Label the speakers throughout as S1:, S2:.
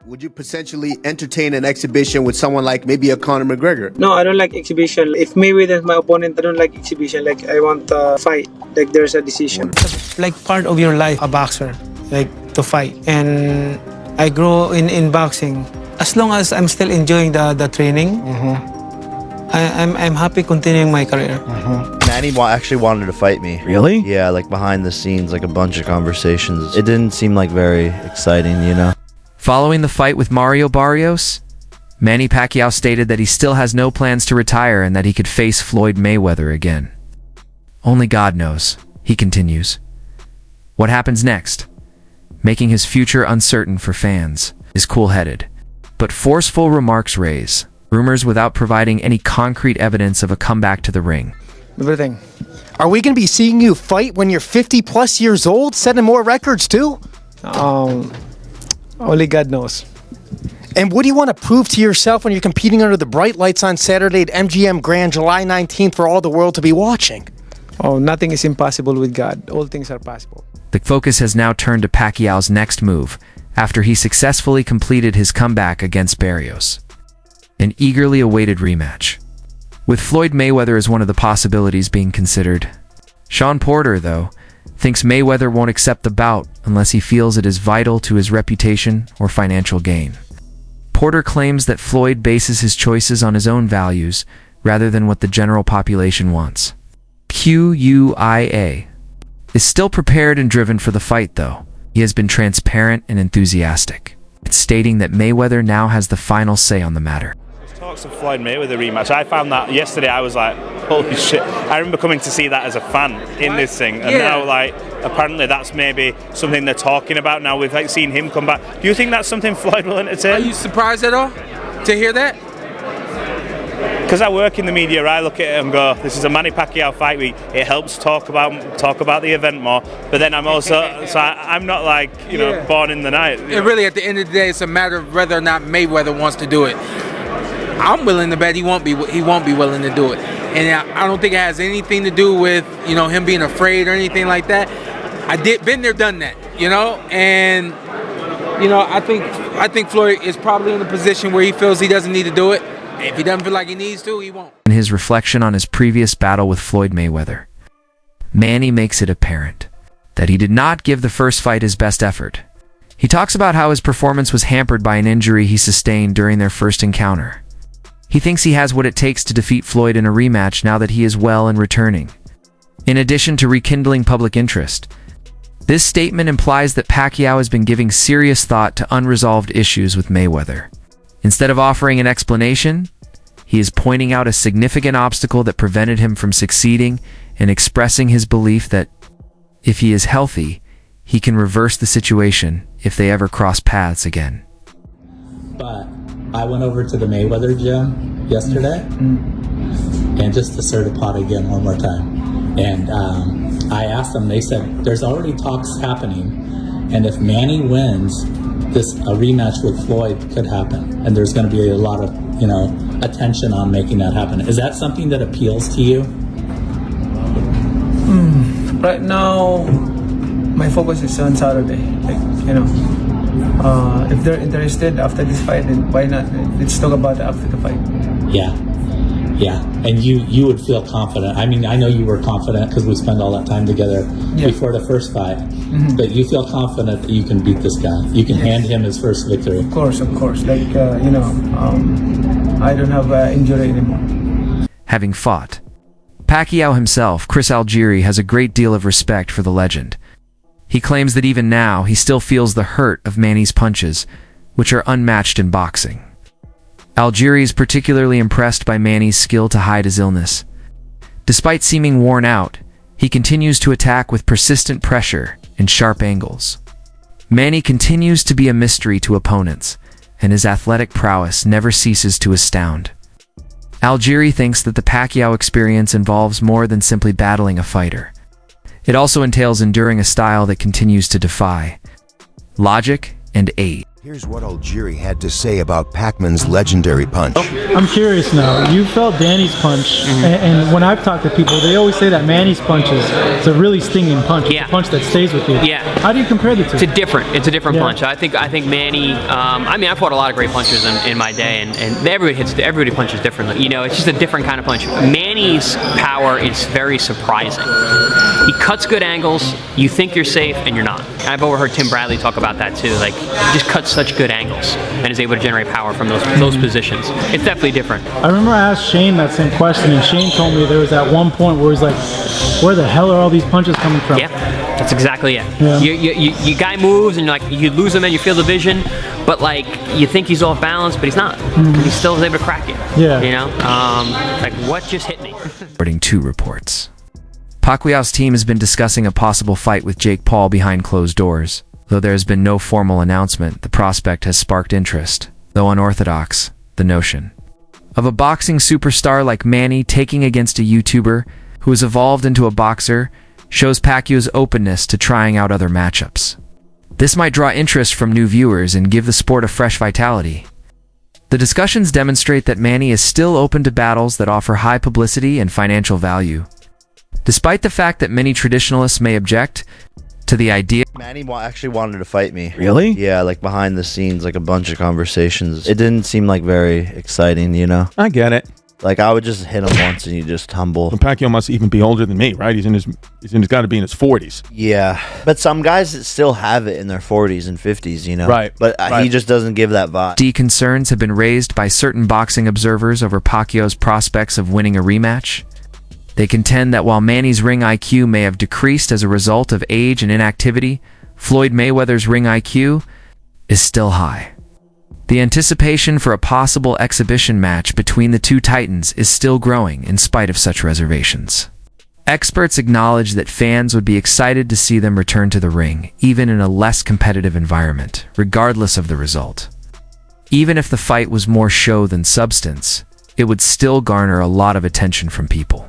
S1: Would you potentially entertain an exhibition with someone like maybe a Conor McGregor?
S2: No, I don't like exhibition. If Mayweather is my opponent, I don't like exhibition. Like, I want a fight. Like, there's a decision.
S3: Like, part of your life, a boxer, like, to fight. And I grow in boxing. As long as I'm still enjoying the training, I'm happy continuing my career.
S4: Manny actually wanted to fight me.
S5: Really?
S4: Yeah, like behind the scenes, like a bunch of conversations. It didn't seem like very exciting, you know?
S6: Following the fight with Mario Barrios, Manny Pacquiao stated that he still has no plans to retire and that he could face Floyd Mayweather again. Only God knows, he continues. What happens next? Making his future uncertain for fans is cool-headed, but forceful remarks raise rumors without providing any concrete evidence of a comeback to the ring.
S7: Everything. Are we going to be seeing you fight when you're 50 plus years old, setting more records too?
S3: Only God knows.
S7: And what do you want to prove to yourself when you're competing under the bright lights on Saturday at MGM Grand, July 19th, for all the world to be watching?
S3: Oh, nothing is impossible with God. All things are possible.
S6: The focus has now turned to Pacquiao's next move after he successfully completed his comeback against Barrios. An eagerly awaited rematch, with Floyd Mayweather as one of the possibilities being considered. Sean Porter, though, thinks Mayweather won't accept the bout unless he feels it is vital to his reputation or financial gain. Porter claims that Floyd bases his choices on his own values rather than what the general population wants. QUIA is still prepared and driven for the fight, though. He has been transparent and enthusiastic, stating that Mayweather now has the final say on the matter.
S8: Talks of Floyd Mayweather rematch. I found that yesterday. I was like, holy shit. I remember coming to see that as a fan in this thing, and now like apparently that's maybe something they're talking about now. We've like seen him come back. Do you think that's something Floyd will entertain?
S9: Are you surprised at all to hear that?
S8: Because I work in the media, I look at it and go, this is a Manny Pacquiao fight week. It helps talk about the event more. But then I'm also, so I'm not like, you know, born in the night.
S9: And really, at the end of the day, it's a matter of whether or not Mayweather wants to do it. I'm willing to bet he won't be willing to do it. And I don't think it has anything to do with, you know, him being afraid or anything like that. Been there, done that, you know. And you know, I think Floyd is probably in a position where he feels he doesn't need to do it. If he doesn't feel like he needs to, he won't.
S6: In his reflection on his previous battle with Floyd Mayweather, Manny makes it apparent that he did not give the first fight his best effort. He talks about how his performance was hampered by an injury he sustained during their first encounter. He thinks he has what it takes to defeat Floyd in a rematch now that he is well and returning. In addition to rekindling public interest, this statement implies that Pacquiao has been giving serious thought to unresolved issues with Mayweather. Instead of offering an explanation, he is pointing out a significant obstacle that prevented him from succeeding and expressing his belief that, if he is healthy, he can reverse the situation if they ever cross paths again.
S10: But I went over to the Mayweather gym yesterday and just to stir the pot again one more time. And I asked them, they said, there's already talks happening, and if Manny wins, a rematch with Floyd could happen, and there's going to be a lot of, you know, attention on making that happen. Is that something that appeals to you?
S3: Right now, my focus is on Saturday. Like, you know, if they're interested after this fight, then why not? Let's talk about it after the fight.
S10: Yeah, and you would feel confident. I mean, I know you were confident because we spent all that time together before the first fight. But you feel confident that you can beat this guy. You can hand him his first victory.
S3: Of course. Like, you know, I don't have injury anymore.
S6: Having fought Pacquiao himself, Chris Algieri has a great deal of respect for the legend. He claims that even now, he still feels the hurt of Manny's punches, which are unmatched in boxing. Algieri is particularly impressed by Manny's skill to hide his illness. Despite seeming worn out, he continues to attack with persistent pressure and sharp angles. Manny continues to be a mystery to opponents, and his athletic prowess never ceases to astound. Algieri thinks that the Pacquiao experience involves more than simply battling a fighter. It also entails enduring a style that continues to defy logic and age.
S5: Here's what Algieri had to say about Pacman's legendary punch.
S11: I'm curious now. You felt Danny's punch, and when I've talked to people, they always say that Manny's punch is a really stinging punch. It's a punch that stays with you.
S12: Yeah.
S11: How do you compare the two?
S12: It's a different punch. I think Manny. I mean, I've fought a lot of great punchers in my day, and everybody punches differently. You know, it's just a different kind of punch. Manny's power is very surprising. He cuts good angles. You think you're safe, and you're not. I've overheard Tim Bradley talk about that too. Like, he just cuts such good angles and is able to generate power from those positions. It's definitely different.
S11: I remember I asked Shane that same question, and Shane told me there was at one point where he's like, where the hell are all these punches coming from?
S12: Yeah, that's exactly it.
S11: Yeah.
S12: You guy moves and you lose him and you feel the vision, but like you think he's off balance, but he's not. He still is able to crack it.
S11: Yeah.
S12: You know, like what just hit me?
S6: According to reports, Pacquiao's team has been discussing a possible fight with Jake Paul behind closed doors. Though there has been no formal announcement, the prospect has sparked interest, though unorthodox, the notion of a boxing superstar like Manny taking against a YouTuber who has evolved into a boxer shows Pacquiao's openness to trying out other matchups. This might draw interest from new viewers and give the sport a fresh vitality. The discussions demonstrate that Manny is still open to battles that offer high publicity and financial value. Despite the fact that many traditionalists may object to the idea.
S4: Manny actually wanted to fight me.
S13: Really?
S4: Yeah, like behind the scenes, like a bunch of conversations. It didn't seem like very exciting, you know?
S13: I get it.
S4: Like I would just hit him once and you just tumble.
S13: And Pacquiao must even be older than me, right? He's got to be in his 40s.
S4: Yeah, but some guys still have it in their 40s and 50s, you know?
S13: Right.
S4: But he just doesn't give that vibe.
S6: Concerns have been raised by certain boxing observers over Pacquiao's prospects of winning a rematch. They contend that while Manny's ring IQ may have decreased as a result of age and inactivity, Floyd Mayweather's ring IQ is still high. The anticipation for a possible exhibition match between the two titans is still growing in spite of such reservations. Experts acknowledge that fans would be excited to see them return to the ring, even in a less competitive environment, regardless of the result. Even if the fight was more show than substance, it would still garner a lot of attention from people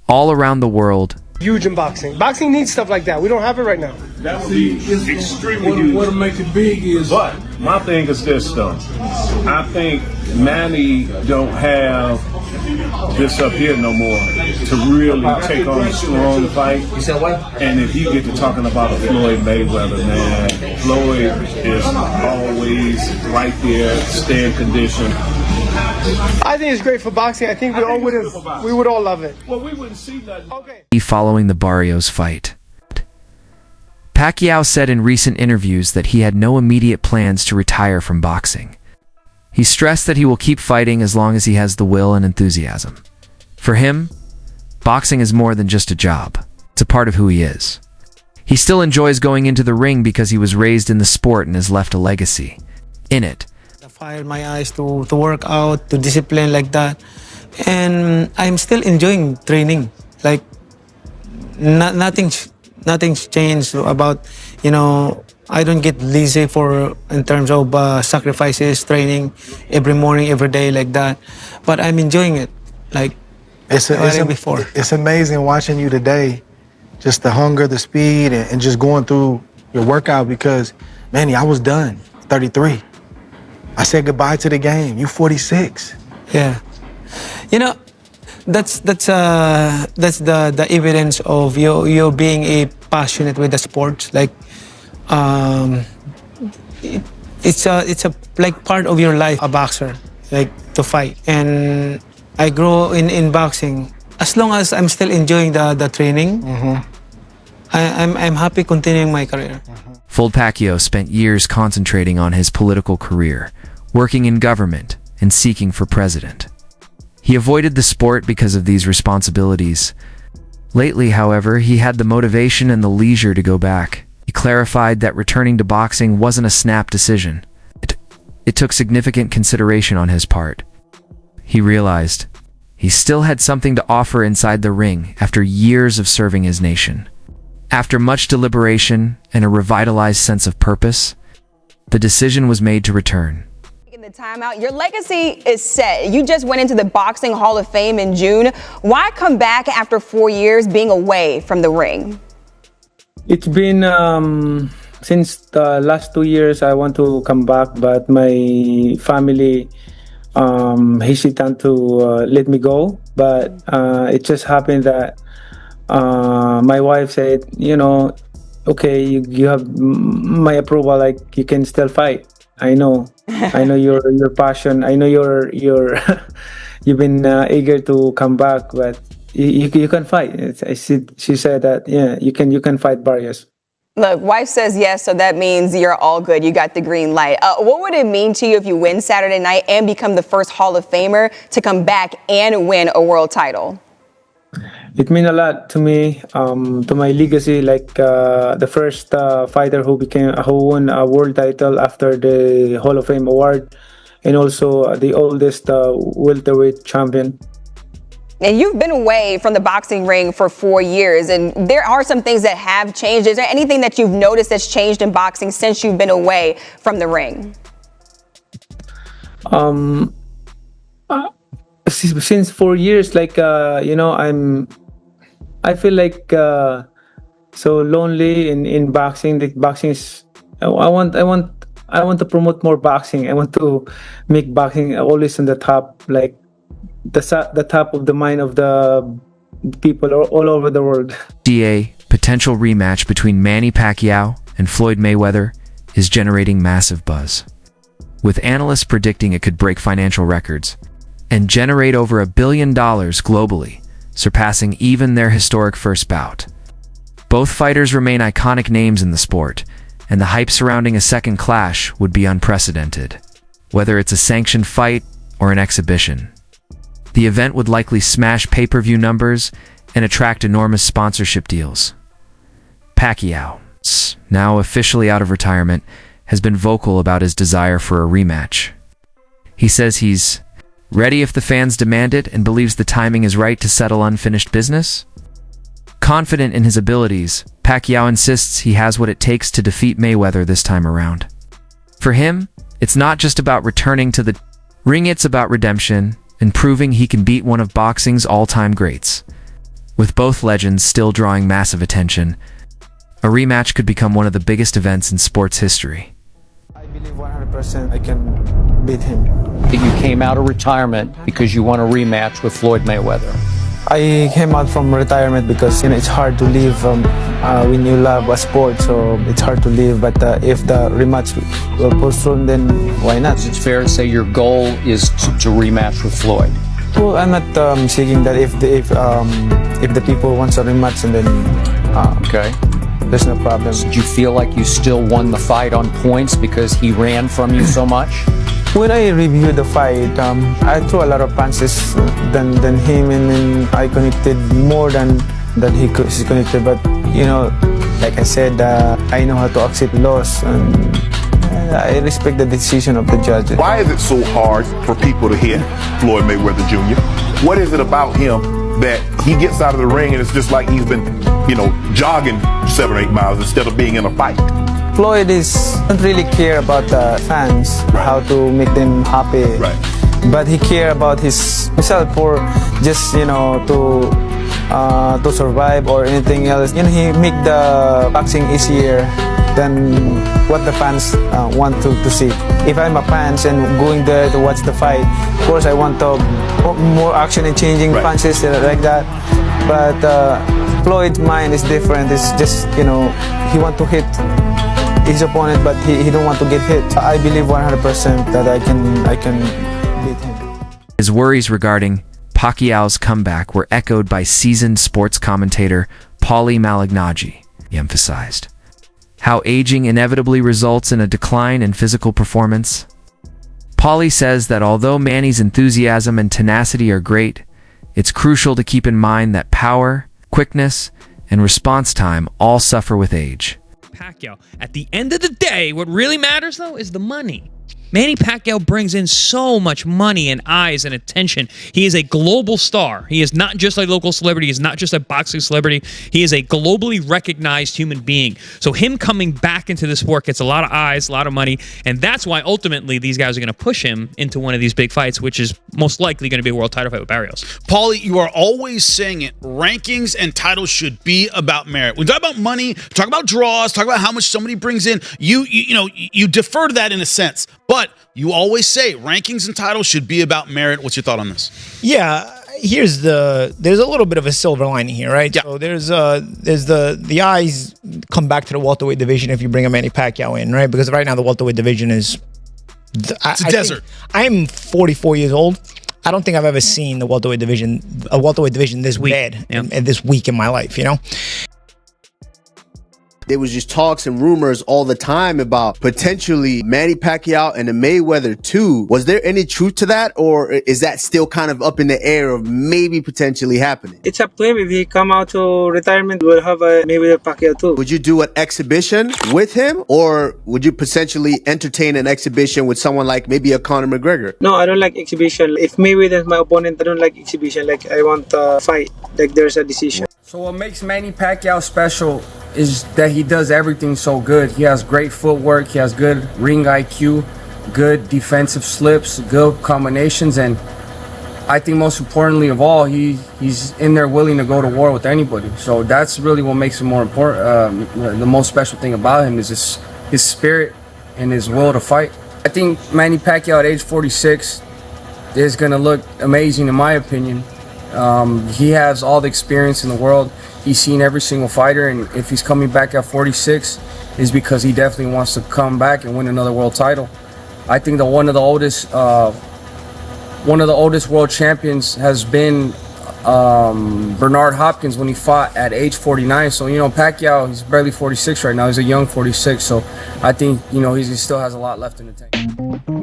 S6: all around the world.
S14: Huge in boxing. Boxing needs stuff like that. We don't have it right now.
S15: That would be extremely huge. What'll make it big is... But my thing is this, though. I think Manny don't have this up here no more to really take on a strong fight.
S16: You said what?
S15: And if you get to talking about a Floyd Mayweather, man, Floyd is always right there, stay in condition.
S14: I think it's great for boxing. I think we would all love it.
S15: Well, we wouldn't see nothing.
S14: Okay.
S6: Following the Barrios fight, Pacquiao said in recent interviews that he had no immediate plans to retire from boxing. He stressed that he will keep fighting as long as he has the will and enthusiasm. For him, boxing is more than just a job. It's a part of who he is. He still enjoys going into the ring because he was raised in the sport and has left a legacy in it.
S3: I fired my eyes to work out, to discipline like that. And I'm still enjoying training. Like, nothing's changed about, you know, I don't get lazy in terms of sacrifices, training every morning, every day like that. But I'm enjoying it, like before.
S17: It's amazing watching you today, just the hunger, the speed, and just going through your workout because, Manny, I was done, 33. I said goodbye to the game. You 46.
S3: Yeah. You know, that's the evidence of you being a passionate with the sports. Like, it's a like part of your life, a boxer, like to fight. And I grow in boxing. As long as I'm still enjoying the training, I'm happy continuing my career.
S6: Floyd Pacquiao spent years concentrating on his political career, working in government and seeking for president. He avoided the sport because of these responsibilities. Lately, however, he had the motivation and the leisure to go back. He clarified that returning to boxing wasn't a snap decision. It took significant consideration on his part. He realized he still had something to offer inside the ring after years of serving his nation. After much deliberation and a revitalized sense of purpose, the decision was made to return.
S18: The timeout. Your legacy is set. You just went into the Boxing Hall of Fame in June. Why come back after 4 years being away from the ring?
S3: It's been Since the last 2 years, I want to come back, but my family hesitant to let me go. But it just happened that my wife said, okay, you have my approval. Like you can still fight. I know, I know your passion. I know your you've been eager to come back, but you can fight. She said that you can fight Barrios.
S18: Look, wife says yes, so that means you're all good. You got the green light. What would it mean to you if you win Saturday night and become the first Hall of Famer to come back and win a world title?
S3: It means a lot to me, to my legacy. Like the first fighter who won a world title after the Hall of Fame award, and also the oldest welterweight champion.
S18: And you've been away from the boxing ring for 4 years, and there are some things that have changed. Is there anything that you've noticed that's changed in boxing since you've been away from the ring?
S3: Since 4 years, like I feel like so lonely in boxing. The boxing is. I want to promote more boxing. I want to make boxing always on the top, like the top of the mind of the people all over the world.
S6: DA potential rematch between Manny Pacquiao and Floyd Mayweather is generating massive buzz, with analysts predicting it could break financial records and generate over $1 billion globally, surpassing even their historic first bout. Both fighters remain iconic names in the sport, and the hype surrounding a second clash would be unprecedented. Whether it's a sanctioned fight or an exhibition, the event would likely smash pay-per-view numbers and attract enormous sponsorship deals. Pacquiao, now officially out of retirement, has been vocal about his desire for a rematch. He says he's ready if the fans demand it and believes the timing is right to settle unfinished business. Confident in his abilities, Pacquiao insists he has what it takes to defeat Mayweather this time around. For him, it's not just about returning to the ring, it's about redemption and proving he can beat one of boxing's all-time greats. With both legends still drawing massive attention, a rematch could become one of the biggest events in sports history.
S3: I believe 100% I can beat him.
S16: You came out of retirement because you want a rematch with Floyd Mayweather.
S3: I came out from retirement because it's hard to live when you love a sport, so it's hard to live. But if the rematch will postpone, then why not?
S16: It's fair to say your goal is to rematch with Floyd.
S3: Well, I'm not seeking that. If the people wants a rematch, and then
S16: okay,
S3: there's no problem.
S16: Did you feel like you still won the fight on points because he ran from you so much?
S3: When I reviewed the fight, I threw a lot of punches than him, and then I connected more than he connected. But like I said, I know how to accept loss, and I respect the decision of the judges.
S19: Why is it so hard for people to hit Floyd Mayweather Jr.? What is it about him that he gets out of the ring and it's just like he's been, jogging 7 or 8 miles instead of being in a fight?
S3: Floyd doesn't really care about the fans, how to make them happy.
S19: Right.
S3: But he care about himself for just to survive or anything else. He make the boxing easier than what the fans want to see. If I'm a fan and going there to watch the fight, of course I want more action and changing punches like that. But Floyd's mind is different. It's just he want to hit his opponent, but he don't want to get hit. I believe 100% that I can beat him.
S6: His worries regarding Pacquiao's comeback were echoed by seasoned sports commentator Paulie Malignaggi. He emphasized how aging inevitably results in a decline in physical performance. Paulie says that although Manny's enthusiasm and tenacity are great, it's crucial to keep in mind that power, quickness, and response time all suffer with age.
S20: Pacquiao. At the end of the day, what really matters, though, is the money. Manny Pacquiao brings in so much money and eyes and attention. He is a global star. He is not just a local celebrity. He is not just a boxing celebrity. He is a globally recognized human being. So him coming back into the sport gets a lot of eyes, a lot of money, and that's why ultimately these guys are going to push him into one of these big fights, which is most likely going to be a world title fight with Barrios.
S21: Paulie, you are always saying it. Rankings and titles should be about merit. We talk about money, talk about draws, talk about how much somebody brings in. You defer to that in a sense, but you always say rankings and titles should be about merit. What's your thought on this?
S22: Yeah, there's a little bit of a silver lining here, right? Yeah. So there's the eyes come back to the welterweight division if you bring a Manny Pacquiao in, right? Because right now the welterweight division is
S21: it's a desert.
S22: I'm 44 years old. I don't think I've ever seen a welterweight division this bad and this weak in my life, you know?
S1: There was just talks and rumors all the time about potentially Manny Pacquiao and the Mayweather 2. Was there any truth to that, or is that still kind of up in the air of maybe potentially happening?
S2: It's up to him. If he come out to retirement, we'll have a Mayweather Pacquiao too.
S1: Would you do an exhibition with him, or would you potentially entertain an exhibition with someone like maybe a Conor McGregor?
S2: No, I don't like exhibition. If Mayweather is my opponent, I don't like exhibition. Like, I want a fight. Like, there's a decision.
S23: So what makes Manny Pacquiao special is that he does everything so good. He has great footwork, he has good ring IQ, good defensive slips, good combinations, and I think most importantly of all, he's in there willing to go to war with anybody. So that's really what makes him more important. The most special thing about him is his spirit and his will to fight. I think Manny Pacquiao at age 46 is going to look amazing in my opinion. He has all the experience in the world. He's seen every single fighter, and if he's coming back at 46, is because he definitely wants to come back and win another world title. I think that one of the oldest world champions has been Bernard Hopkins when he fought at age 49. So Pacquiao, he's barely 46 right now. He's a young 46. So I think he still has a lot left in the tank.